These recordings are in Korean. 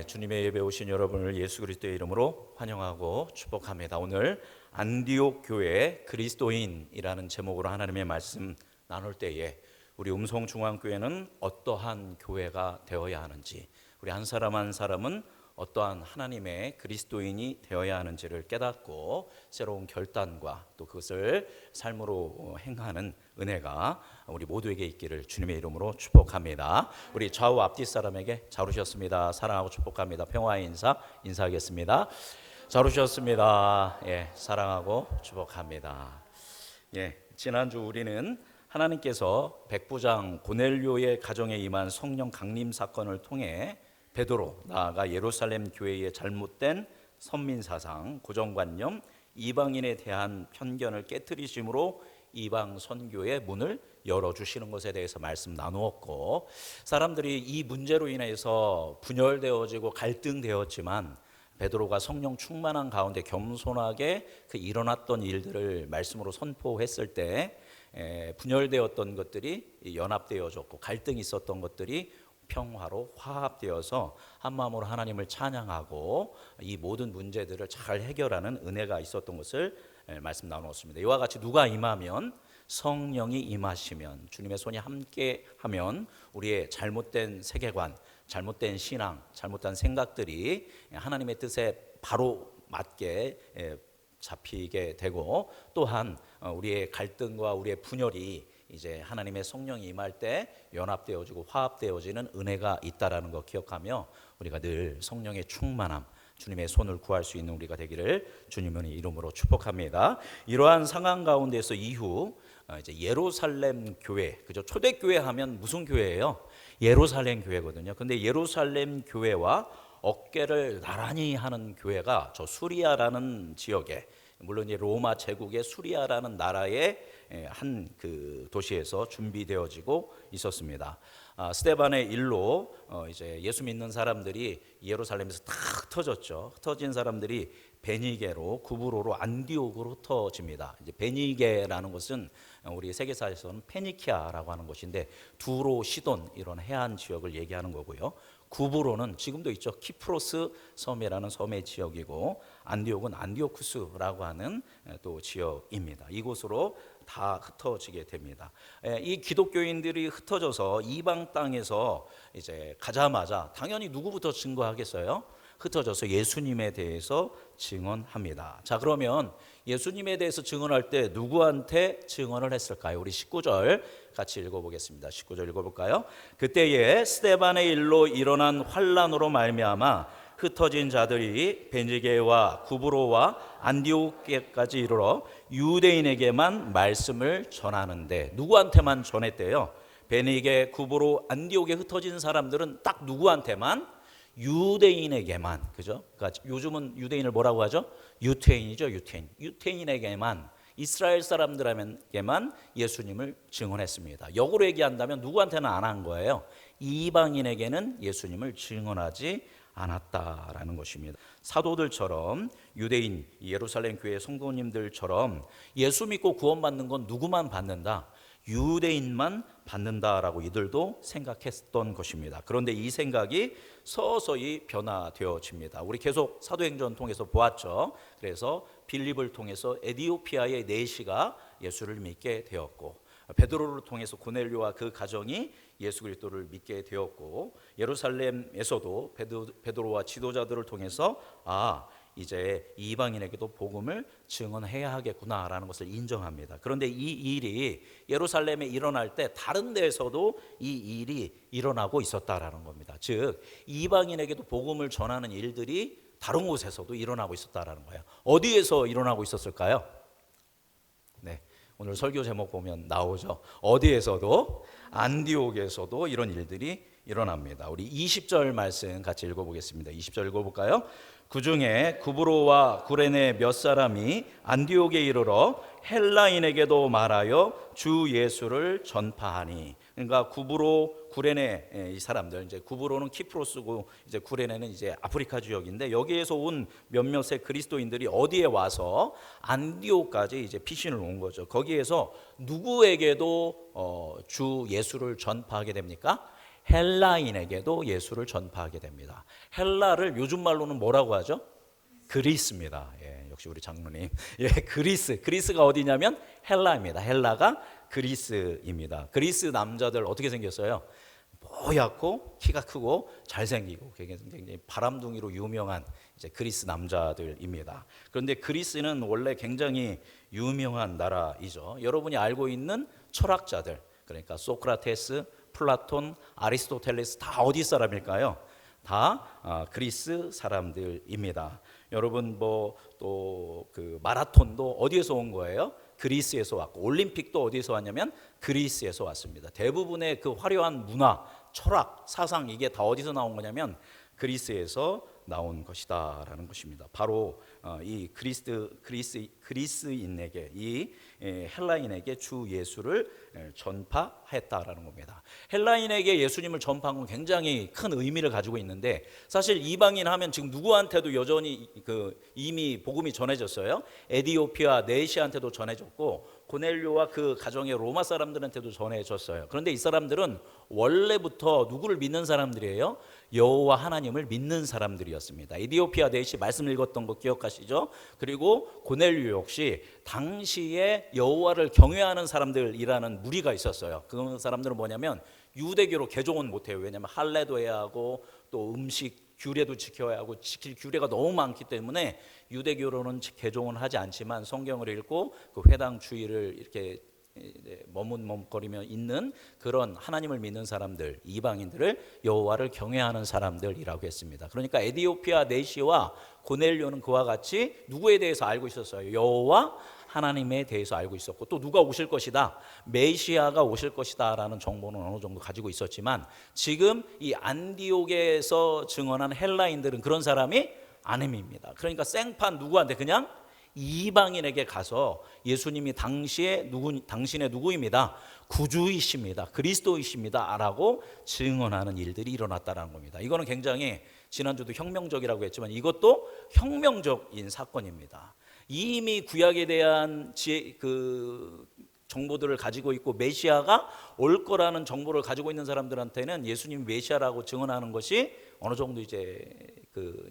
주님의 예배 오신 여러분을 예수 그리스도의 이름으로 환영하고 축복합니다. 오늘 안디옥 교회 그리스도인이라는 제목으로 하나님의 말씀 나눌 때에 우리 음성중앙교회는 어떠한 교회가 되어야 하는지, 우리 한 사람 한 사람은 어떠한 하나님의 그리스도인이 되어야 하는지를 깨닫고 새로운 결단과 또 그것을 삶으로 행하는 은혜가 우리 모두에게 있기를 주님의 이름으로 축복합니다. 우리 좌우 앞뒤 사람에게 잘 오셨습니다. 사랑하고 축복합니다. 평화의 인사하겠습니다. 잘 오셨습니다. 사랑하고 축복합니다. 지난주 우리는 하나님께서 백부장 고넬료의 가정에 임한 성령 강림 사건을 통해 베드로, 나아가 예루살렘 교회의 잘못된 선민사상, 고정관념, 이방인에 대한 편견을 깨트리심으로 이방 선교의 문을 열어주시는 것에 대해서 말씀 나누었고, 사람들이 이 문제로 인해서 분열되어지고 갈등되었지만 베드로가 성령 충만한 가운데 겸손하게 그 일어났던 일들을 말씀으로 선포했을 때 분열되었던 것들이 연합되어졌고 갈등이 있었던 것들이 평화로 화합되어서 한마음으로 하나님을 찬양하고 이 모든 문제들을 잘 해결하는 은혜가 있었던 것을 말씀 나누었습니다. 이와 같이 누가 임하면, 성령이 임하시면, 주님의 손이 함께하면 우리의 잘못된 세계관, 잘못된 신앙, 잘못된 생각들이 하나님의 뜻에 바로 맞게 잡히게 되고, 또한 우리의 갈등과 우리의 분열이 이제 하나님의 성령이 임할 때 연합되어지고 화합되어지는 은혜가 있다라는 거 기억하며 우리가 늘 성령의 충만함, 주님의 손을 구할 수 있는 우리가 되기를 주님의 이름으로 축복합니다. 이러한 상황 가운데서 이후 이제 예루살렘 교회, 그죠? 초대교회 하면 무슨 교회예요? 예루살렘 교회거든요. 근데 예루살렘 교회와 어깨를 나란히 하는 교회가 저 수리아라는 지역에, 물론 로마 제국의 수리아라는 나라의 한 그 도시에서 준비되어지고 있었습니다. 스데반의 일로 이제 예수 믿는 사람들이 예루살렘에서 다 흩어졌죠. 흩어진 사람들이 베니게로, 구브로로, 안디옥으로 흩어집니다. 이제 베니게라는 것은 우리 세계사에서는 페니키아라고 하는 곳인데 두로, 시돈 이런 해안 지역을 얘기하는 거고요. 구브로는 지금도 있죠. 키프로스 섬이라는 섬의 지역이고, 안디옥은 안디오쿠스라고 하는 또 지역입니다. 이곳으로 다 흩어지게 됩니다. 이 기독교인들이 흩어져서 이방 땅에서 이제 가자마자 당연히 누구부터 증거하겠어요? 흩어져서 예수님에 대해서 증언합니다. 자, 그러면 예수님에 대해서 증언할 때 누구한테 증언을 했을까요? 우리 19절 같이 읽어보겠습니다. 19절 읽어볼까요? 그때에 스데반의 일로 일어난 환란으로 말미암아 흩어진 자들이 베니게와 구브로와 안디옥에까지 이르러 유대인에게만 말씀을 전하는데, 누구한테만 전했대요? 베니게, 구브로, 안디옥에 흩어진 사람들은 딱 누구한테만? 유대인에게만, 그죠? 그러니까 요즘은 유대인을 뭐라고 하죠? 유태인이죠, 유태인. 유태인에게만, 이스라엘 사람들에게만 예수님을 증언했습니다. 역으로 얘기한다면 누구한테는 안 한 거예요? 이방인에게는 예수님을 증언하지 않았다라는 것입니다. 사도들처럼, 유대인 예루살렘 교회 성도님들처럼 예수 믿고 구원받는 건 누구만 받는다? 유대인만 받는다라고 이들도 생각했던 것입니다. 그런데 이 생각이 서서히 변화되어집니다. 우리 계속 사도행전 통해서 보았죠. 그래서 빌립을 통해서 에디오피아의 네시가 예수를 믿게 되었고, 베드로를 통해서 고넬료와 그 가정이 예수 그리스도를 믿게 되었고, 예루살렘에서도 베드로와 지도자들을 통해서 이제 이방인에게도 복음을 증언해야 하겠구나라는 것을 인정합니다. 그런데 이 일이 예루살렘에 일어날 때 다른 데에서도 이 일이 일어나고 있었다라는 겁니다. 즉 이방인에게도 복음을 전하는 일들이 다른 곳에서도 일어나고 있었다라는 거예요. 어디에서 일어나고 있었을까요? 네, 오늘 설교 제목 보면 나오죠. 어디에서도, 안디옥에서도 이런 일들이 일어납니다. 우리 20절 말씀 같이 읽어보겠습니다. 20절 읽어볼까요? 그 중에 구브로와 구레네 몇 사람이 안디옥에 이르러 헬라인에게도 말하여 주 예수를 전파하니. 그러니까 구브로, 구레네 이 사람들, 이제 구브로는 키프로스고 이제 구레네는 이제 아프리카 지역인데, 여기에서 온 몇몇의 그리스도인들이 어디에 와서 안디옥까지 이제 피신을 온 거죠. 거기에서 누구에게도 주 예수를 전파하게 됩니까? 헬라인에게도 예수를 전파하게 됩니다. 헬라를 요즘 말로는 뭐라고 하죠? 그리스입니다. 예, 역시 우리 장로님. 예, 그리스가 어디냐면 헬라입니다. 헬라가 그리스입니다. 그리스 남자들 어떻게 생겼어요? 뽀얗고 키가 크고 잘생기고 굉장히 바람둥이로 유명한 이제 그리스 남자들입니다. 그런데 그리스는 원래 굉장히 유명한 나라이죠. 여러분이 알고 있는 철학자들, 그러니까 소크라테스, 플라톤, 아리스토텔레스 다 어디 사람일까요? 다 그리스 사람들입니다. 여러분 뭐 또 그 마라톤도 어디에서 온 거예요? 그리스에서 왔고, 올림픽도 어디서 왔냐면 그리스에서 왔습니다. 대부분의 그 화려한 문화, 철학, 사상, 이게 다 어디서 나온 거냐면 그리스에서 나온 것이다라는 것입니다. 바로 이 그리스인에게, 이 헬라인에게 주 예수를 전파했다라는 겁니다. 헬라인에게 예수님을 전파한 건 굉장히 큰 의미를 가지고 있는데, 사실 이방인 하면 지금 누구한테도 여전히 이미 복음이 전해졌어요. 에디오피아 네시한테도 전해졌고, 고넬료와 그 가정의 로마 사람들한테도 전해졌어요. 그런데 이 사람들은 원래부터 누구를 믿는 사람들이에요? 여호와 하나님을 믿는 사람들이었습니다. 에디오피아 네시 말씀 읽었던 거 기억하시죠? 그리고 고넬료 역시 당시에 여호와를 경외하는 사람들이라는 무리가 있었어요. 그 사람들은 뭐냐면 유대교로 개종은 못해요. 왜냐하면 할례도 해야 하고 또 음식 규례도 지켜야 하고, 지킬 규례가 너무 많기 때문에 유대교로는 개종은 하지 않지만 성경을 읽고 그 회당 주의를 이렇게 머뭇머뭇거리며 있는 그런 하나님을 믿는 사람들, 이방인들을 여호와를 경외하는 사람들이라고 했습니다. 그러니까 에디오피아 네시와 고넬료는 그와 같이 누구에 대해서 알고 있었어요? 여호와 하나님에 대해서 알고 있었고, 또 누가 오실 것이다, 메시아가 오실 것이다 라는 정보는 어느 정도 가지고 있었지만, 지금 이 안디옥에서 증언한 헬라인들은 그런 사람이 아닙니다. 그러니까 생판 누구한테, 그냥 이방인에게 가서 예수님이 당신의 누구입니다, 구주이십니다, 그리스도이십니다 라고 증언하는 일들이 일어났다는 겁니다. 이거는 굉장히 지난주도 혁명적이라고 했지만 이것도 혁명적인 사건입니다. 이미 구약에 대한 정보들을 가지고 있고 메시아가 올 거라는 정보를 가지고 있는 사람들한테는 예수님이 메시아라고 증언하는 것이 어느 정도 이제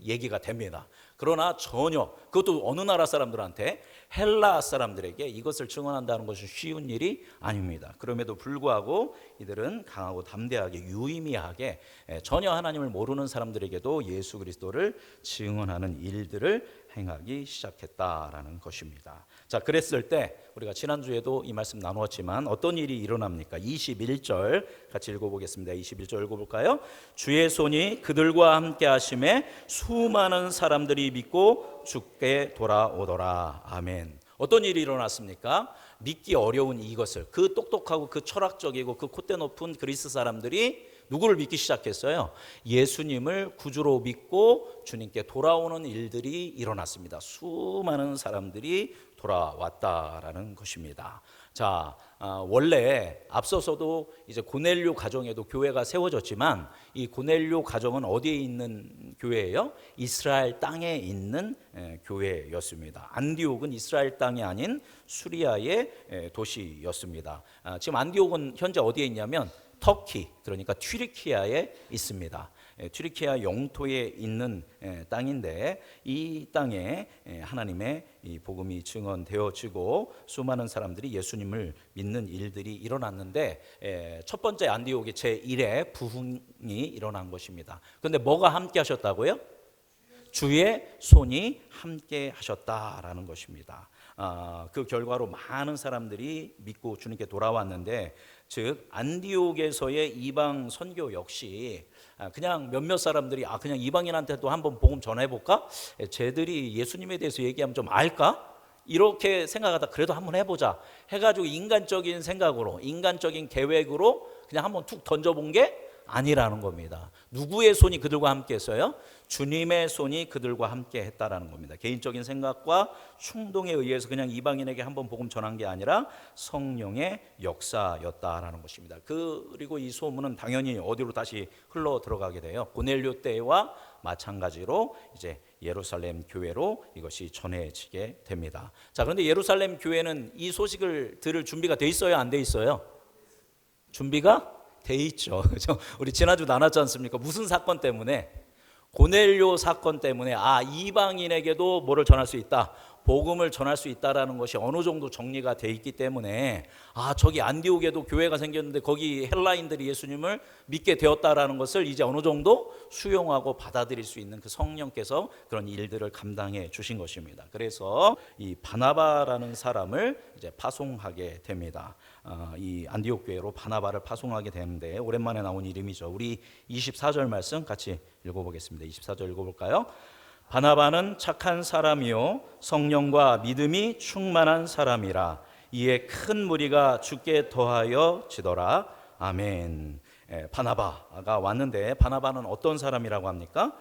얘기가 됩니다. 그러나 전혀, 그것도 어느 나라 사람들한테, 헬라 사람들에게 이것을 증언한다는 것은 쉬운 일이 아닙니다. 그럼에도 불구하고 이들은 강하고 담대하게, 유의미하게 전혀 하나님을 모르는 사람들에게도 예수 그리스도를 증언하는 일들을 행하기 시작했다라는 것입니다. 자, 그랬을 때 우리가 지난주에도 이 말씀 나누었지만 어떤 일이 일어납니까? 21절 같이 읽어보겠습니다. 21절 읽어볼까요? 주의 손이 그들과 함께 하심에 수많은 사람들이 믿고 주께 돌아오더라. 아멘. 어떤 일이 일어났습니까? 믿기 어려운 이것을, 그 똑똑하고 그 철학적이고 그 콧대 높은 그리스 사람들이 누구를 믿기 시작했어요? 예수님을 구주로 믿고 주님께 돌아오는 일들이 일어났습니다. 수많은 사람들이 돌아왔다라는 것입니다. 자, 원래 앞서서도 이제 고넬료 가정에도 교회가 세워졌지만, 이 고넬료 가정은 어디에 있는 교회예요? 이스라엘 땅에 있는 교회였습니다. 안디옥은 이스라엘 땅이 아닌 수리아의 도시였습니다. 지금 안디옥은 현재 어디에 있냐면 터키, 그러니까 튀르키아에 있습니다. 튀르키아 영토에 있는 땅인데, 이 땅에 하나님의 이 복음이 증언되어지고 수많은 사람들이 예수님을 믿는 일들이 일어났는데, 첫 번째 안디옥의 제1의 부흥이 일어난 것입니다. 그런데 뭐가 함께 하셨다고요? 주의 손이 함께 하셨다라는 것입니다. 그 결과로 많은 사람들이 믿고 주님께 돌아왔는데, 즉 안디옥에서의 이방 선교 역시 그냥 몇몇 사람들이 그냥 이방인한테도 한번 복음 전해볼까? 쟤들이 예수님에 대해서 얘기하면 좀 알까? 이렇게 생각하다 그래도 한번 해보자 해가지고 인간적인 생각으로, 인간적인 계획으로 그냥 한번 툭 던져본 게 아니라는 겁니다. 누구의 손이 그들과 함께 했어요? 주님의 손이 그들과 함께 했다라는 겁니다. 개인적인 생각과 충동에 의해서 그냥 이방인에게 한번 복음 전한 게 아니라 성령의 역사였다라는 것입니다. 그리고 이 소문은 당연히 어디로 다시 흘러 들어가게 돼요? 고넬료 때와 마찬가지로 이제 예루살렘 교회로 이것이 전해지게 됩니다. 자, 그런데 예루살렘 교회는 이 소식을 들을 준비가 돼 있어요, 안 돼 있어요? 준비가 돼 있죠. 그죠? 우리 지난주 나눴지 않습니까? 무슨 사건 때문에? 고넬료 사건 때문에 이방인에게도 뭐를 전할 수 있다, 복음을 전할 수 있다라는 것이 어느 정도 정리가 돼 있기 때문에 저기 안디옥에도 교회가 생겼는데 거기 헬라인들이 예수님을 믿게 되었다라는 것을 이제 어느 정도 수용하고 받아들일 수 있는 그 성령께서 그런 일들을 감당해 주신 것입니다. 그래서 이 바나바라는 사람을 이제 파송하게 됩니다. 이 안디옥 교회로 바나바를 파송하게 되는데 오랜만에 나온 이름이죠. 우리 24절 말씀 같이 읽어보겠습니다. 24절 읽어볼까요? 바나바는 착한 사람이요 성령과 믿음이 충만한 사람이라 이에 큰 무리가 주께 더하여 지더라. 아멘. 바나바가 왔는데 바나바는 어떤 사람이라고 합니까?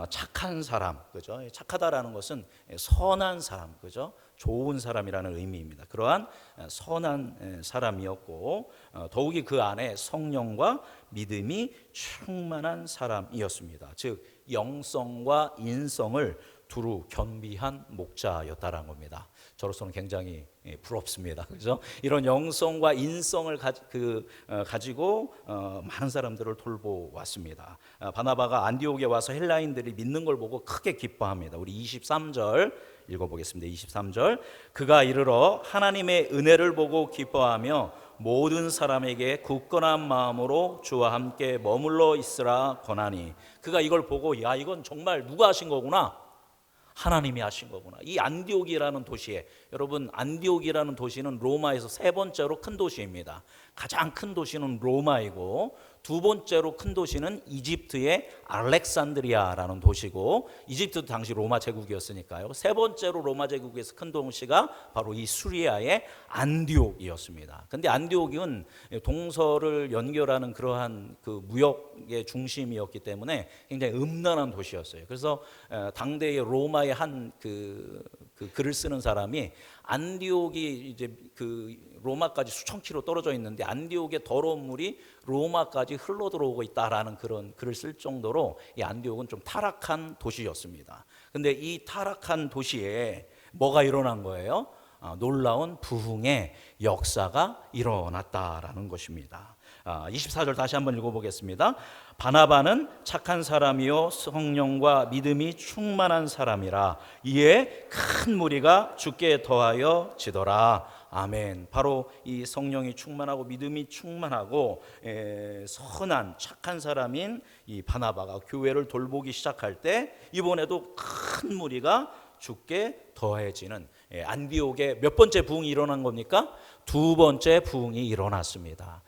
착한 사람, 그죠? 착하다라는 것은 선한 사람, 그죠? 좋은 사람이라는 의미입니다. 그러한 선한 사람이었고 더욱이 그 안에 성령과 믿음이 충만한 사람이었습니다. 즉 영성과 인성을 두루 겸비한 목자였다라는 겁니다. 저로서는 굉장히 부럽습니다. 그죠? 이런 영성과 인성을 가지고 많은 사람들을 돌보았습니다. 바나바가 안디옥에 와서 헬라인들이 믿는 걸 보고 크게 기뻐합니다. 우리 23절 읽어보겠습니다. 23절 그가 이르러 하나님의 은혜를 보고 기뻐하며 모든 사람에게 굳건한 마음으로 주와 함께 머물러 있으라 권하니 그가 이걸 보고 이건 정말 누가 하신 거구나, 하나님이 하신 거구나. 이 안디옥이라는 도시에, 여러분 안디옥이라는 도시는 로마에서 세 번째로 큰 도시입니다. 가장 큰 도시는 로마이고 두 번째로 큰 도시는 이집트의 알렉산드리아라는 도시고, 이집트도 당시 로마 제국이었으니까요. 세 번째로 로마 제국에서 큰 도시가 바로 이 수리아의 안디옥이었습니다. 근데 안디옥은 동서를 연결하는 그러한 그 무역의 중심이었기 때문에 굉장히 음란한 도시였어요. 그래서 당대의 로마의 한 그 글을 쓰는 사람이 안디옥이 이제 그 로마까지 수천 킬로 떨어져 있는데 안디옥의 더러운 물이 로마까지 흘러 들어오고 있다라는 그런 글을 쓸 정도로 이 안디옥은 좀 타락한 도시였습니다. 근데 이 타락한 도시에 뭐가 일어난 거예요? 놀라운 부흥의 역사가 일어났다라는 것입니다. 24절 다시 한번 읽어보겠습니다. 바나바는 착한 사람이요 성령과 믿음이 충만한 사람이라 이에 큰 무리가 주께 더하여 지더라. 아멘. 바로 이 성령이 충만하고 믿음이 충만하고 선한 착한 사람인 이 바나바가 교회를 돌보기 시작할 때 이번에도 큰 무리가 주께 더해지는 안디옥의 몇 번째 부흥이 일어난 겁니까? 두 번째 부흥이 일어났습니다.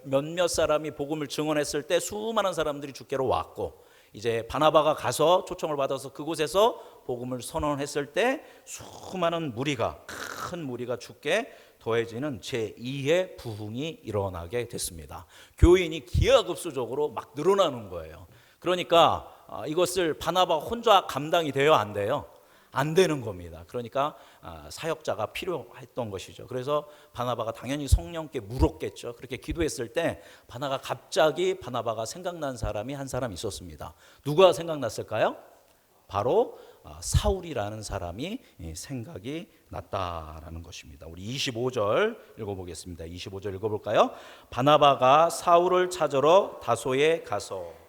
몇몇 사람이 복음을 증언했을 때 수많은 사람들이 주께로 왔고, 이제 바나바가 가서 초청을 받아서 그곳에서 복음을 선언했을 때 수많은 무리가, 큰 무리가 주께 더해지는 제2의 부흥이 일어나게 됐습니다. 교인이 기하급수적으로 막 늘어나는 거예요. 그러니까 이것을 바나바 혼자 감당이 돼요, 안 돼요? 안 되는 겁니다. 그러니까 사역자가 필요했던 것이죠. 그래서 바나바가 당연히 성령께 물었겠죠. 그렇게 기도했을 때 갑자기 바나바가 생각난 사람이 한 사람 있었습니다. 누가 생각났을까요? 바로 사울이라는 사람이 생각이 났다라는 것입니다. 우리 25절 읽어보겠습니다. 25절 읽어볼까요? 바나바가 사울을 찾으러 다소에 가서,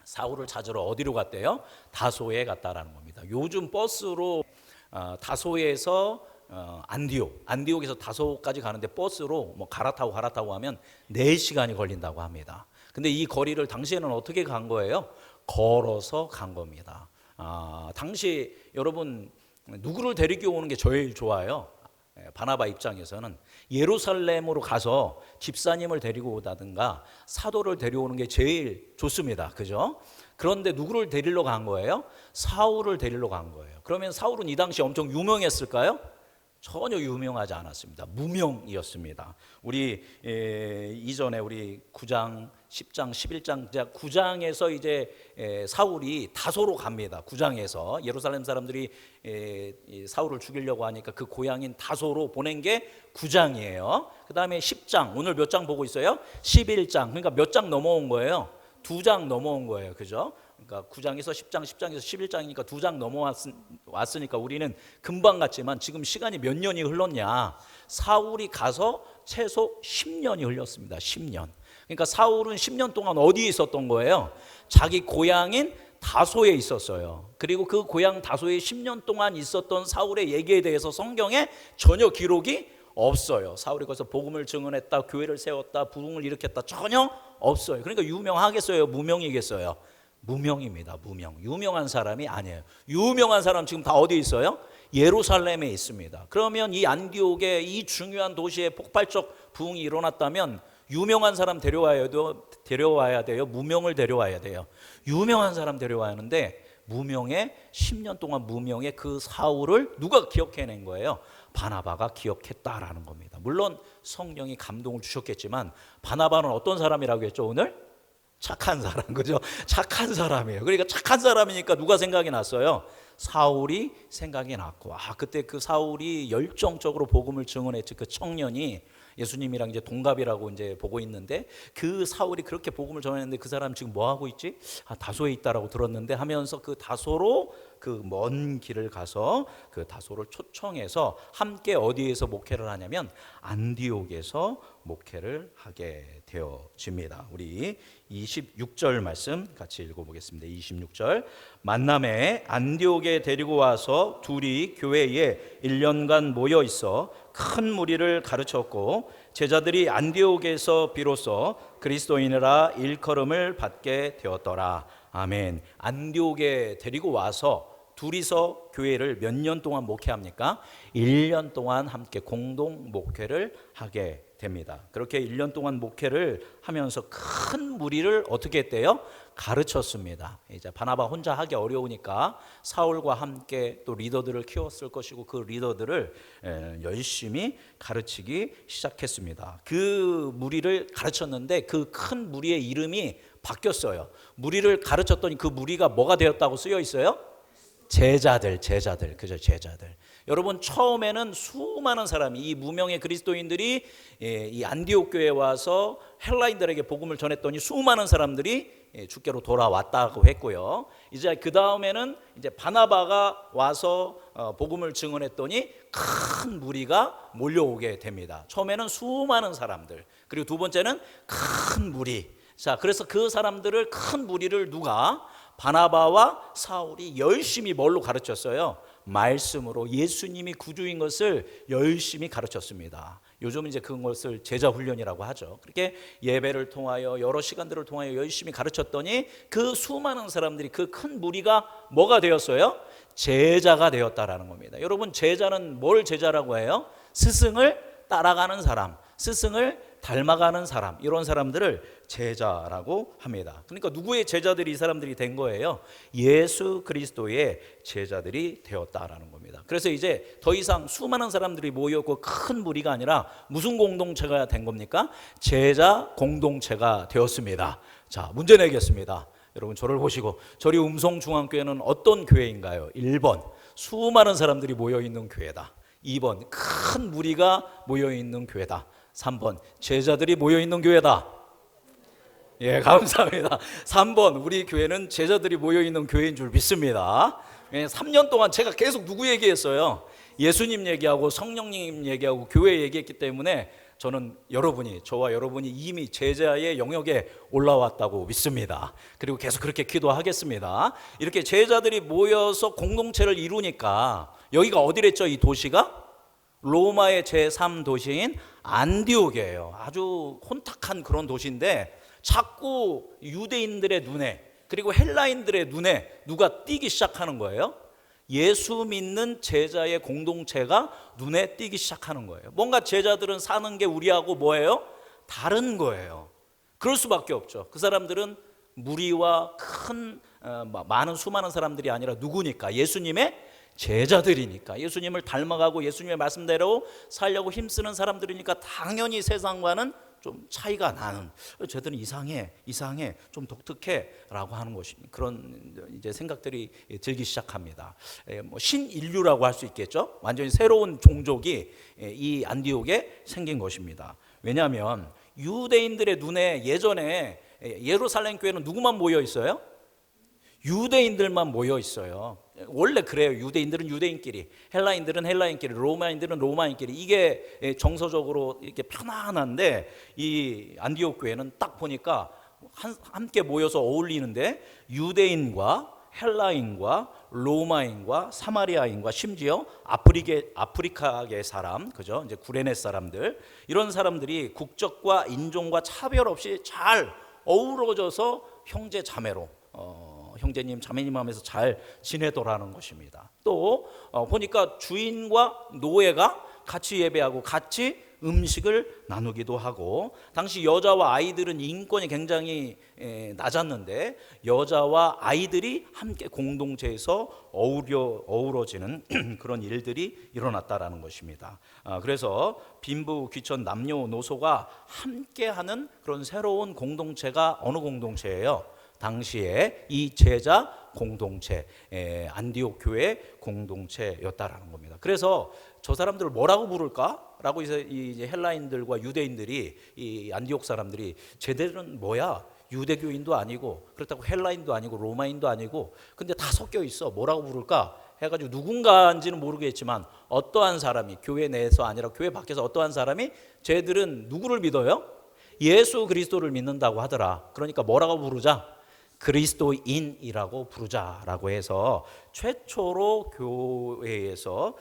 사울을 찾으러 어디로 갔대요? 다소에 갔다라는 겁니다. 요즘 버스로 다소에서 안디옥에서 다소까지 가는데 버스로 뭐 갈아타고 하면 4시간이 걸린다고 합니다. 근데 이 거리를 당시에는 어떻게 간 거예요? 걸어서 간 겁니다. 당시 여러분 누구를 데리고 오는 게 제일 좋아요? 바나바 입장에서는 예루살렘으로 가서 집사님을 데리고 오다든가 사도를 데려오는 게 제일 좋습니다. 그죠? 그런데 누구를 데리러 간 거예요? 사울을 데리러 간 거예요. 그러면 사울은 이 당시 엄청 유명했을까요? 전혀 유명하지 않았습니다. 무명이었습니다. 우리 이전에 우리 9장, 10장, 11장, 9장에서 이제 사울이 다소로 갑니다. 9장에서 예루살렘 사람들이 사울을 죽이려고 하니까 그 고향인 다소로 보낸 게 9장이에요. 그 다음에 10장, 오늘 몇 장 보고 있어요? 11장. 그러니까 몇 장 넘어온 거예요? 두 장 넘어온 거예요. 그죠? 그러니까 9장에서 10장, 10장에서 11장이니까 두 장 넘어왔으니까 우리는 금방 갔지만 지금 시간이 몇 년이 흘렀냐? 사울이 가서 최소 10년이 흘렸습니다. 10년. 그러니까 사울은 10년 동안 어디에 있었던 거예요? 자기 고향인 다소에 있었어요. 그리고 그 고향 다소에 10년 동안 있었던 사울의 얘기에 대해서 성경에 전혀 기록이 없어요. 사울이 거기서 복음을 증언했다, 교회를 세웠다, 부흥을 일으켰다, 전혀 없어요. 그러니까 유명하겠어요? 무명이겠어요? 무명입니다. 무명. 유명한 사람이 아니에요. 유명한 사람 지금 다 어디 있어요? 예루살렘에 있습니다. 그러면 이 안디옥의 이 중요한 도시에 폭발적 부흥이 일어났다면 유명한 사람 데려와야 돼요? 무명을 데려와야 돼요? 유명한 사람 데려와야 하는데 무명의 10년 동안 무명의 그 사울을 누가 기억해낸 거예요? 바나바가 기억했다라는 겁니다. 물론 성령이 감동을 주셨겠지만 바나바는 어떤 사람이라고 했죠 오늘? 착한 사람, 그죠? 착한 사람이에요. 그러니까 착한 사람이니까 누가 생각이 났어요? 사울이 생각이 났고, 그때 그 사울이 열정적으로 복음을 증언했지. 그 청년이 예수님이랑 이제 동갑이라고 이제 보고 있는데 그 사울이 그렇게 복음을 전했는데 그 사람 지금 뭐 하고 있지? 다소에 있다라고 들었는데 하면서 그 다소로 그 먼 길을 가서 그 다소를 초청해서 함께 어디에서 목회를 하냐면 안디옥에서 목회를 하게 되어집니다. 우리 26절 말씀 같이 읽어보겠습니다. 26절 만남에 안디옥에 데리고 와서 둘이 교회에 1년간 모여 있어 큰 무리를 가르쳤고 제자들이 안디옥에서 비로소 그리스도인이라 일컬음을 받게 되었더라. 아멘. 안디옥에 데리고 와서 둘이서 교회를 몇 년 동안 목회합니까? 1년 동안 함께 공동 목회를 하게 됩니다. 그렇게 1년 동안 목회를 하면서 큰 무리를 어떻게 했대요? 가르쳤습니다. 이제 바나바 혼자 하기 어려우니까 사울과 함께 또 리더들을 키웠을 것이고 그 리더들을 열심히 가르치기 시작했습니다. 그 무리를 가르쳤는데 그 큰 무리의 이름이 바뀌었어요. 무리를 가르쳤더니 그 무리가 뭐가 되었다고 쓰여 있어요? 제자들, 그죠? 제자들. 여러분 처음에는 수많은 사람이 이 무명의 그리스도인들이 이 안디옥 교회에 와서 헬라인들에게 복음을 전했더니 수많은 사람들이 주께로 돌아왔다고 했고요. 이제 그 다음에는 이제 바나바가 와서 복음을 증언했더니 큰 무리가 몰려오게 됩니다. 처음에는 수많은 사람들, 그리고 두 번째는 큰 무리. 자, 그래서 그 사람들을 큰 무리를 누가? 바나바와 사울이 열심히 뭘로 가르쳤어요? 말씀으로 예수님이 구주인 것을 열심히 가르쳤습니다. 요즘은 이제 그것을 제자 훈련이라고 하죠. 그렇게 예배를 통하여 여러 시간들을 통하여 열심히 가르쳤더니 그 수많은 사람들이 그 큰 무리가 뭐가 되었어요? 제자가 되었다라는 겁니다. 여러분 제자는 뭘 제자라고 해요? 스승을 따라가는 사람, 스승을 닮아가는 사람, 이런 사람들을 제자라고 합니다. 그러니까 누구의 제자들이 이 사람들이 된 거예요? 예수 그리스도의 제자들이 되었다라는 겁니다. 그래서 이제 더 이상 수많은 사람들이 모였고 큰 무리가 아니라 무슨 공동체가 된 겁니까? 제자 공동체가 되었습니다. 자, 문제 내겠습니다. 여러분 저를 보시고, 저희 음성중앙교회는 어떤 교회인가요? 1번 수많은 사람들이 모여있는 교회다. 2번 큰 무리가 모여있는 교회다. 3번 제자들이 모여있는 교회다. 예, 감사합니다. 3번 우리 교회는 제자들이 모여있는 교회인 줄 믿습니다. 3년 동안 제가 계속 누구 얘기했어요? 예수님 얘기하고 성령님 얘기하고 교회 얘기했기 때문에 저는 저와 여러분이 이미 제자의 영역에 올라왔다고 믿습니다. 그리고 계속 그렇게 기도하겠습니다. 이렇게 제자들이 모여서 공동체를 이루니까 여기가 어디랬죠? 이 도시가? 로마의 제3도시인 안디옥이에요. 아주 혼탁한 그런 도시인데 자꾸 유대인들의 눈에, 그리고 헬라인들의 눈에 누가 띄기 시작하는 거예요? 예수 믿는 제자의 공동체가 눈에 띄기 시작하는 거예요. 뭔가 제자들은 사는 게 우리하고 뭐예요? 다른 거예요. 그럴 수밖에 없죠. 그 사람들은 무리와 많은 수많은 사람들이 아니라 누구니까? 예수님의 제자들이니까, 예수님을 닮아가고 예수님의 말씀대로 살려고 힘쓰는 사람들이니까 당연히 세상과는 좀 차이가 나는, 쟤들은 이상해, 좀 독특해라고 하는 것이, 그런 이제 생각들이 들기 시작합니다. 뭐 신인류라고 할 수 있겠죠. 완전히 새로운 종족이 이 안디옥에 생긴 것입니다. 왜냐하면 유대인들의 눈에 예전에 예루살렘 교회는 누구만 모여 있어요? 유대인들만 모여 있어요. 원래 그래요. 유대인들은 유대인끼리, 헬라인들은 헬라인끼리, 로마인들은 로마인끼리. 이게 정서적으로 이렇게 편안한데 이 안디옥 교회는 딱 보니까 함께 모여서 어울리는데 유대인과 헬라인과 로마인과 사마리아인과 심지어 아프리카계 사람, 그죠? 이제 구레네 사람들, 이런 사람들이 국적과 인종과 차별 없이 잘 어우러져서 형제 자매로 형제님 자매님 하면서 잘 지내더라는 것입니다. 또 보니까 주인과 노예가 같이 예배하고 같이 음식을 나누기도 하고, 당시 여자와 아이들은 인권이 굉장히 낮았는데 여자와 아이들이 함께 공동체에서 어우러지는 그런 일들이 일어났다라는 것입니다. 그래서 빈부 귀천 남녀노소가 함께하는 그런 새로운 공동체가 어느 공동체예요? 당시에 이 제자 공동체, 안디옥 교회 공동체였다라는 겁니다. 그래서 저 사람들을 뭐라고 부를까라고 이제 헬라인들과 유대인들이, 이 안디옥 사람들이 쟤들은 뭐야? 유대교인도 아니고 그렇다고 헬라인도 아니고 로마인도 아니고 근데 다 섞여 있어. 뭐라고 부를까? 해가지고 누군가인지는 모르겠지만 어떠한 사람이, 교회 내에서 아니라 교회 밖에서 어떠한 사람이 쟤들은 누구를 믿어요? 예수 그리스도를 믿는다고 하더라. 그러니까 뭐라고 부르자? 그리스도인이라고 부르자라고 해서 최초로 교회에서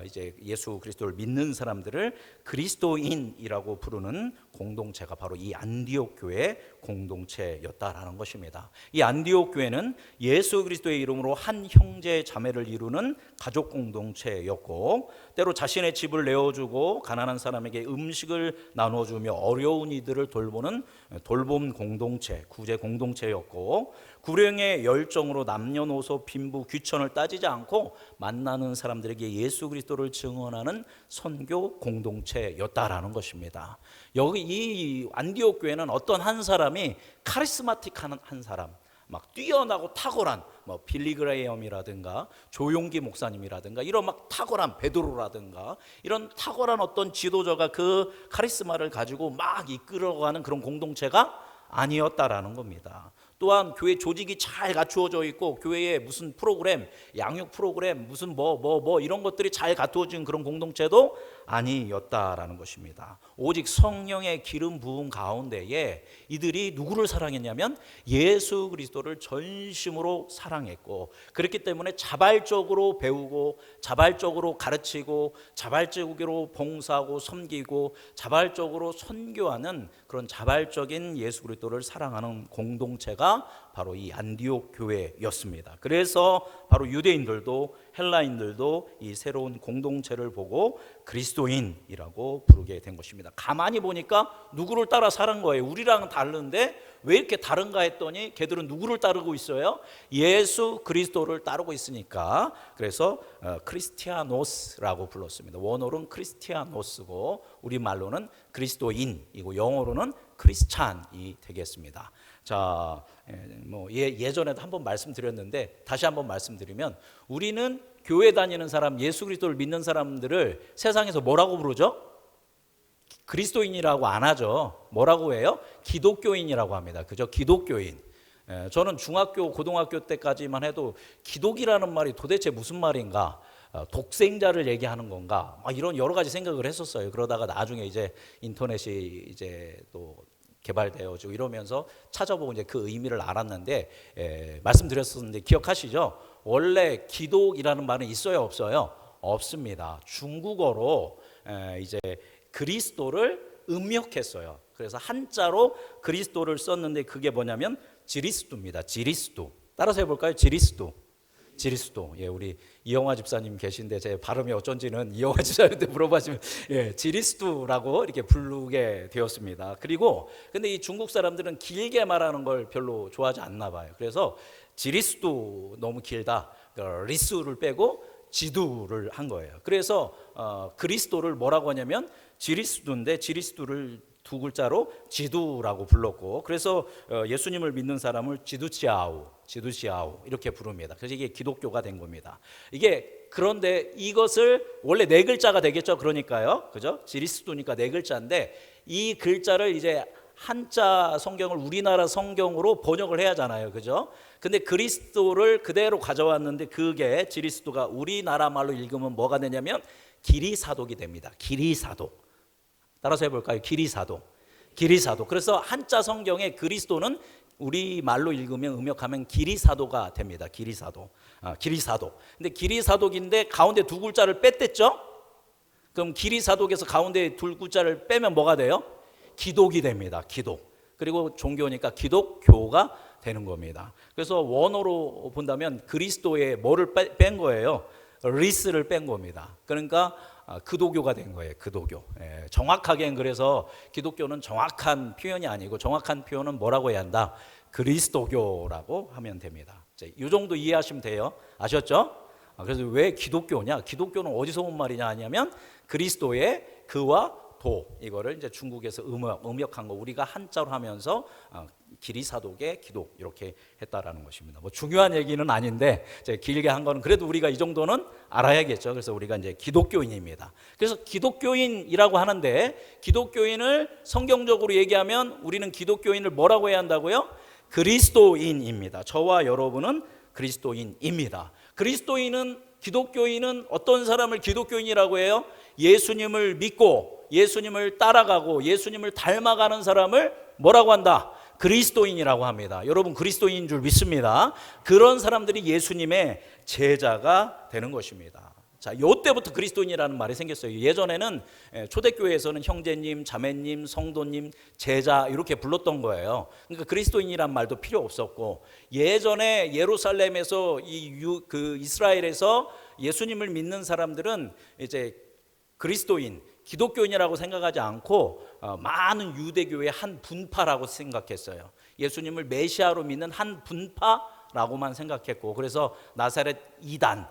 이제 예수 그리스도를 믿는 사람들을 그리스도인이라고 부르는 공동체가 바로 이 안디옥 교회 공동체였다라는 것입니다. 이 안디옥 교회는 예수 그리스도의 이름으로 한 형제 자매를 이루는 가족 공동체였고, 때로 자신의 집을 내어주고 가난한 사람에게 음식을 나눠주며 어려운 이들을 돌보는 돌봄 공동체, 구제 공동체였고, 구령의 열정으로 남녀노소 빈부 귀천을 따지지 않고 만나는 사람들에게 예수 그리스도를 증언하는 선교 공동체였다라는 것입니다. 여기 이 안디옥 교회는 어떤 한 사람이 카리스마틱한 한 사람, 막 뛰어나고 탁월한 뭐 빌리그레이엄이라든가 조용기 목사님이라든가 이런 막 탁월한 베드로라든가 이런 탁월한 어떤 지도자가 그 카리스마를 가지고 막 이끌어가는 그런 공동체가 아니었다라는 겁니다. 또한 교회 조직이 잘 갖추어져 있고 교회에 무슨 프로그램, 양육 프로그램, 무슨 뭐 이런 것들이 잘 갖추어진 그런 공동체도 아니었다라는 것입니다. 오직 성령의 기름 부음 가운데에 이들이 누구를 사랑했냐면 예수 그리스도를 전심으로 사랑했고, 그렇기 때문에 자발적으로 배우고 자발적으로 가르치고 자발적으로 봉사하고 섬기고 자발적으로 선교하는 그런 자발적인 예수 그리스도를 사랑하는 공동체가 바로 이 안디옥 교회였습니다. 그래서 바로 유대인들도 헬라인들도 이 새로운 공동체를 보고 그리스도인이라고 부르게 된 것입니다. 가만히 보니까 누구를 따라 사는 거예요? 우리랑은 다른데 왜 이렇게 다른가 했더니 걔들은 누구를 따르고 있어요? 예수 그리스도를 따르고 있으니까. 그래서 크리스티아노스라고 불렀습니다. 원어로는 크리스티아노스고 우리말로는 그리스도인이고 영어로는 크리스찬이 되겠습니다. 자, 뭐 예전에도 한번 말씀드렸는데 다시 한번 말씀드리면, 우리는 교회 다니는 사람, 예수 그리스도를 믿는 사람들을 세상에서 뭐라고 부르죠? 그리스도인이라고 안 하죠. 뭐라고 해요? 기독교인이라고 합니다. 그죠? 기독교인. 저는 중학교, 고등학교 때까지만 해도 기독이라는 말이 도대체 무슨 말인가? 독생자를 얘기하는 건가? 이런 여러 가지 생각을 했었어요. 그러다가 나중에 이제 인터넷이 이제 또 개발되어지고 이러면서 찾아보고 이제 그 의미를 알았는데, 말씀드렸었는데 기억하시죠? 원래 기독이라는 말은 있어요, 없어요? 없습니다. 중국어로 이제 그리스도를 음역했어요. 그래서 한자로 그리스도를 썼는데 그게 뭐냐면 지리스도입니다. 지리스도. 따라서 해볼까요? 지리스도. 지리스도. 예, 우리 이영화 집사님 계신데 제 발음이 어쩐지는 이영화 집사님한테 물어봐주면 지리스도라고 이렇게 부르게 되었습니다. 그리고 근데 이 중국 사람들은 길게 말하는 걸 별로 좋아하지 않나 봐요. 그래서 지리스도 너무 길다. 리스를 빼고 지두를 한 거예요. 그래서 그리스도를 뭐라고 하냐면 지리스도인데 지리스도를 두 글자로 지두라고 불렀고, 그래서 예수님을 믿는 사람을 지두시아우 이렇게 부릅니다. 그래서 이게 기독교가 된 겁니다. 이게 그런데 이것을 원래 네 글자가 되겠죠. 그러니까요, 그죠? 지리스도니까 네 글자인데 이 글자를 이제 한자 성경을 우리나라 성경으로 번역을 해야 하잖아요, 그죠? 근데 그리스도를 그대로 가져왔는데 그게 그리스도가 우리나라 말로 읽으면 뭐가 되냐면 기리사독이 됩니다. 기리사독. 따라서 해볼까요? 기리사독. 기리사독. 그래서 한자 성경에 그리스도는 우리 말로 읽으면 음역하면 기리사도가 됩니다. 기리사도. 기리사독. 근데 기리사독인데 가운데 두 글자를 뺐댔죠? 그럼 기리사독에서 가운데 두 글자를 빼면 뭐가 돼요? 기독이 됩니다. 기독. 그리고 종교니까 기독교가 되는 겁니다. 그래서 원어로 본다면 그리스도의 뭐를 뺀 거예요? 리스를 뺀 겁니다. 그러니까 그도교가 된 거예요. 그도교. 정확하게는 그래서 기독교는 정확한 표현이 아니고 정확한 표현은 뭐라고 해야 한다? 그리스도교라고 하면 됩니다. 이 정도 이해하시면 돼요. 아셨죠? 그래서 왜 기독교냐? 기독교는 어디서 온 말이냐 하냐면 그리스도의 그와 도, 이거를 이제 중국에서 음역한 거 우리가 한자로 하면서 기리사독의 기독 이렇게 했다라는 것입니다. 뭐 중요한 얘기는 아닌데 제가 길게 한 거는 그래도 우리가 이 정도는 알아야겠죠. 그래서 우리가 이제 기독교인입니다. 그래서 기독교인이라고 하는데 기독교인을 성경적으로 얘기하면 우리는 기독교인을 뭐라고 해야 한다고요? 그리스도인입니다. 저와 여러분은 그리스도인입니다. 기독교인은 어떤 사람을 기독교인이라고 해요? 예수님을 믿고 예수님을 따라가고 예수님을 닮아가는 사람을 뭐라고 한다? 그리스도인이라고 합니다. 여러분 그리스도인인 줄 믿습니다. 그런 사람들이 예수님의 제자가 되는 것입니다. 자, 이때부터 그리스도인이라는 말이 생겼어요. 예전에는 초대교회에서는 형제님, 자매님, 성도님, 제자 이렇게 불렀던 거예요. 그러니까 그리스도인이란 말도 필요 없었고 예전에 예루살렘에서 이스라엘에서 예수님을 믿는 사람들은 이제 그리스도인, 기독교인이라고 생각하지 않고 많은 유대교의 한 분파라고 생각했어요. 예수님을 메시아로 믿는 한 분파라고만 생각했고 그래서 나사렛 이단,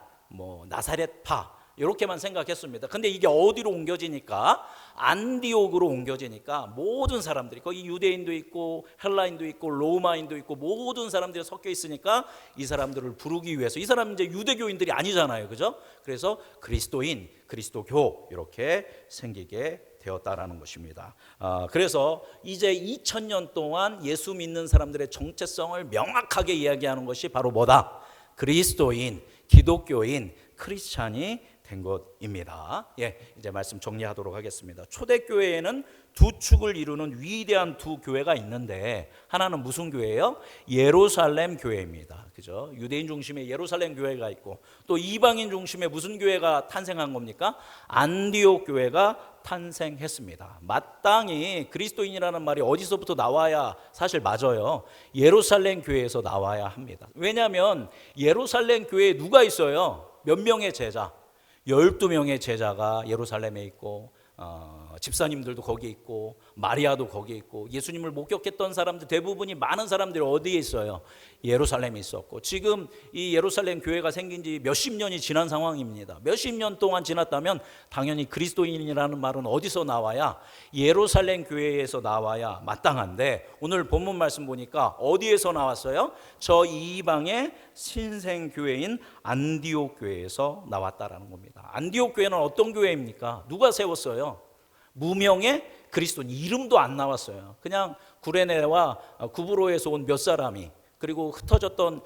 나사렛파 이렇게만 생각했습니다. 근데 이게 어디로 옮겨지니까 안디옥으로 옮겨지니까 모든 사람들이 거기 유대인도 있고 헬라인도 있고 로마인도 있고 모든 사람들이 섞여 있으니까 이 사람들을 부르기 위해서 이 사람은 이제 유대교인들이 아니잖아요, 그죠? 그래서 그리스도인, 그리스도교 이렇게 생기게 되었다라는 것입니다. 그래서 이제 2000년 동안 예수 믿는 사람들의 정체성을 명확하게 이야기하는 것이 바로 뭐다? 그리스도인, 기독교인, 크리스찬이 된 것입니다. 이제 말씀 정리하도록 하겠습니다. 초대교회에는 두 축을 이루는 위대한 두 교회가 있는데 하나는 무슨 교회예요? 예루살렘 교회입니다. 그죠? 유대인 중심의 예루살렘 교회가 있고 또 이방인 중심의 무슨 교회가 탄생한 겁니까? 안디옥 교회가 탄생했습니다. 마땅히 그리스도인이라는 말이 어디서부터 나와야 사실 맞아요. 예루살렘 교회에서 나와야 합니다. 왜냐하면 예루살렘 교회에 누가 있어요? 몇 명의 제자? 12명의 제자가 예루살렘에 있고 집사님들도 거기에 있고 마리아도 거기에 있고 예수님을 목격했던 사람들 대부분이 많은 사람들이 어디에 있어요? 예루살렘에 있었고 지금 이 예루살렘 교회가 생긴 지 몇십 년이 지난 상황입니다. 몇십 년 동안 지났다면 당연히 그리스도인이라는 말은 어디서 나와야? 예루살렘 교회에서 나와야 마땅한데 오늘 본문 말씀 보니까 어디에서 나왔어요? 저 이방의 신생교회인 안디옥 교회에서 나왔다라는 겁니다. 안디옥 교회는 어떤 교회입니까? 누가 세웠어요? 무명의 그리스도인, 이름도 안 나왔어요. 그냥 구레네와 구브로에서 온 몇 사람이 그리고 흩어졌던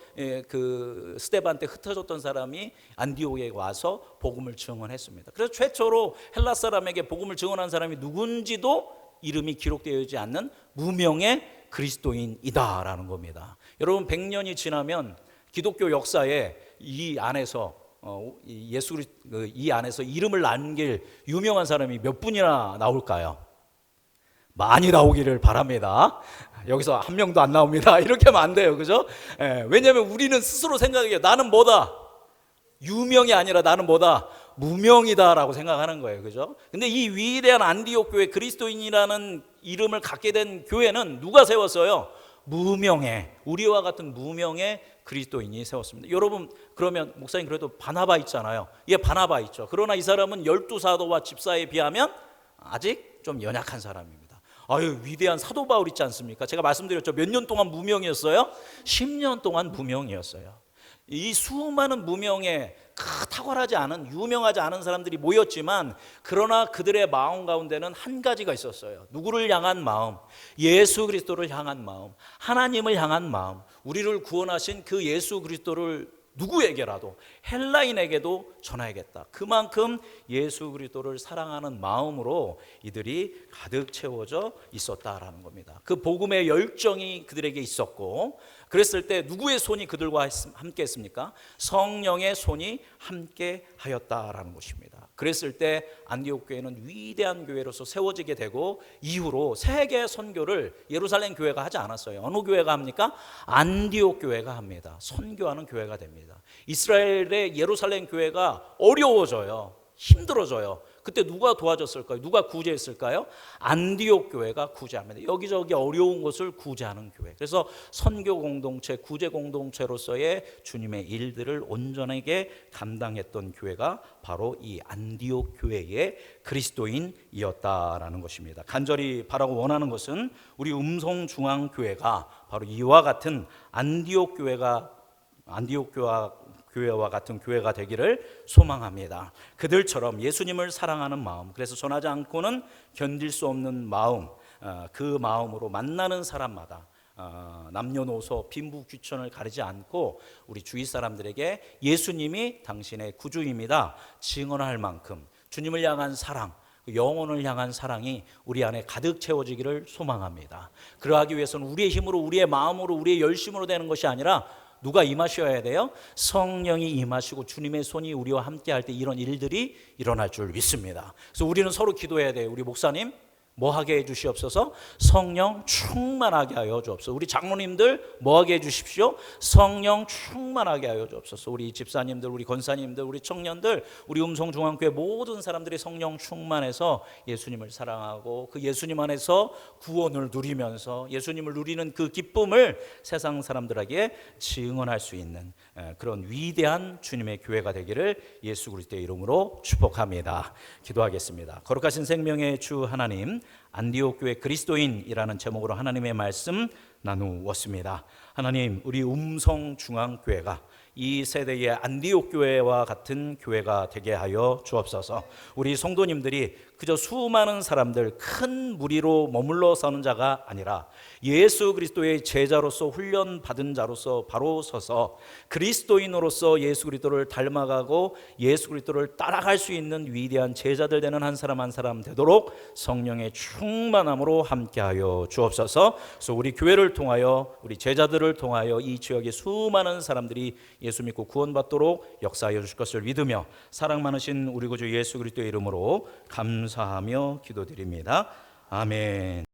그 스데반 때 흩어졌던 사람이 안디옥에 와서 복음을 증언했습니다. 그래서 최초로 헬라 사람에게 복음을 증언한 사람이 누군지도 이름이 기록되어 있지 않는 무명의 그리스도인이다라는 겁니다. 여러분 100년이 지나면 기독교 역사에 이 안에서 이 안에서 이름을 남길 유명한 사람이 몇 분이나 나올까요? 많이 나오기를 바랍니다. 여기서 한 명도 안 나옵니다. 이렇게 하면 안 돼요, 그죠? 왜냐하면 우리는 스스로 생각해요. 나는 뭐다? 유명이 아니라 나는 뭐다? 무명이다라고 생각하는 거예요, 그죠? 근데 이 위대한 안디옥 교회 그리스도인이라는 이름을 갖게 된 교회는 누가 세웠어요? 무명의, 우리와 같은 무명의 그리스도인이 세웠습니다. 여러분 그러면 목사님 그래도 바나바 있잖아요. 바나바 있죠. 그러나 이 사람은 12사도와 집사에 비하면 아직 좀 연약한 사람입니다. 위대한 사도 바울 있지 않습니까? 제가 말씀드렸죠. 몇 년 동안 무명이었어요? 10년 동안 무명이었어요. 이 수많은 무명의 탁월하지 않은 유명하지 않은 사람들이 모였지만 그러나 그들의 마음 가운데는 한 가지가 있었어요. 누구를 향한 마음? 예수 그리스도를 향한 마음, 하나님을 향한 마음, 우리를 구원하신 그 예수 그리스도를 누구에게라도, 헬라인에게도 전하야겠다. 그만큼 예수 그리스도를 사랑하는 마음으로 이들이 가득 채워져 있었다라는 겁니다. 그 복음의 열정이 그들에게 있었고, 그랬을 때 누구의 손이 그들과 함께 했습니까? 성령의 손이 함께 하였다라는 것입니다. 그랬을 때 안디옥 교회는 위대한 교회로서 세워지게 되고, 이후로 세계 선교를 예루살렘 교회가 하지 않았어요. 어느 교회가 합니까? 안디옥 교회가 합니다. 선교하는 교회가 됩니다. 이스라엘의 예루살렘 교회가 어려워져요. 힘들어져요. 그때 누가 도와줬을까요? 누가 구제했을까요? 안디옥 교회가 구제합니다. 여기저기 어려운 것을 구제하는 교회. 그래서 선교 공동체, 구제 공동체로서의 주님의 일들을 온전하게 감당했던 교회가 바로 이 안디옥 교회의 그리스도인이었다라는 것입니다. 간절히 바라고 원하는 것은 우리 음성중앙교회가 바로 이와 같은 안디옥 교회와 같은 교회가 되기를 소망합니다. 그들처럼 예수님을 사랑하는 마음, 그래서 전하지 않고는 견딜 수 없는 마음, 그 마음으로 만나는 사람마다 남녀노소 빈부귀천을 가리지 않고 우리 주위 사람들에게 예수님이 당신의 구주입니다 증언할 만큼 주님을 향한 사랑, 영혼을 향한 사랑이 우리 안에 가득 채워지기를 소망합니다. 그러하기 위해서는 우리의 힘으로, 우리의 마음으로, 우리의 열심으로 되는 것이 아니라 누가 임하셔야 돼요? 성령이 임하시고 주님의 손이 우리와 함께 할 때 이런 일들이 일어날 줄 믿습니다. 그래서 우리는 서로 기도해야 돼요. 우리 목사님 뭐 하게 해주시옵소서? 성령 충만하게 하여 주옵소서. 우리 장로님들 뭐 하게 해주십시오? 성령 충만하게 하여 주옵소서. 우리 집사님들, 우리 권사님들, 우리 청년들, 우리 음성중앙교회 모든 사람들이 성령 충만해서 예수님을 사랑하고 그 예수님 안에서 구원을 누리면서 예수님을 누리는 그 기쁨을 세상 사람들에게 증언할 수 있는 그런 위대한 주님의 교회가 되기를 예수 그리스도의 이름으로 축복합니다. 기도하겠습니다. 거룩하신 생명의 주 하나님, 안디옥 교회 그리스도인이라는 제목으로 하나님의 말씀 나누었습니다. 하나님, 우리 음성중앙교회가 이 세대의 안디옥 교회와 같은 교회가 되게 하여 주옵소서. 우리 성도님들이 그저 수많은 사람들, 큰 무리로 머물러 서는 자가 아니라 예수 그리스도의 제자로서 훈련받은 자로서 바로 서서 그리스도인으로서 예수 그리스도를 닮아가고 예수 그리스도를 따라갈 수 있는 위대한 제자들 되는 한 사람 한 사람 되도록 성령의 충만함으로 함께하여 주옵소서. 그래서 우리 교회를 통하여, 우리 제자들을 통하여 이 지역의 수많은 사람들이 예수 믿고 구원받도록 역사하여 주실 것을 믿으며 사랑 많으신 우리 구주 예수 그리스도의 이름으로 감사하며 기도드립니다. 아멘.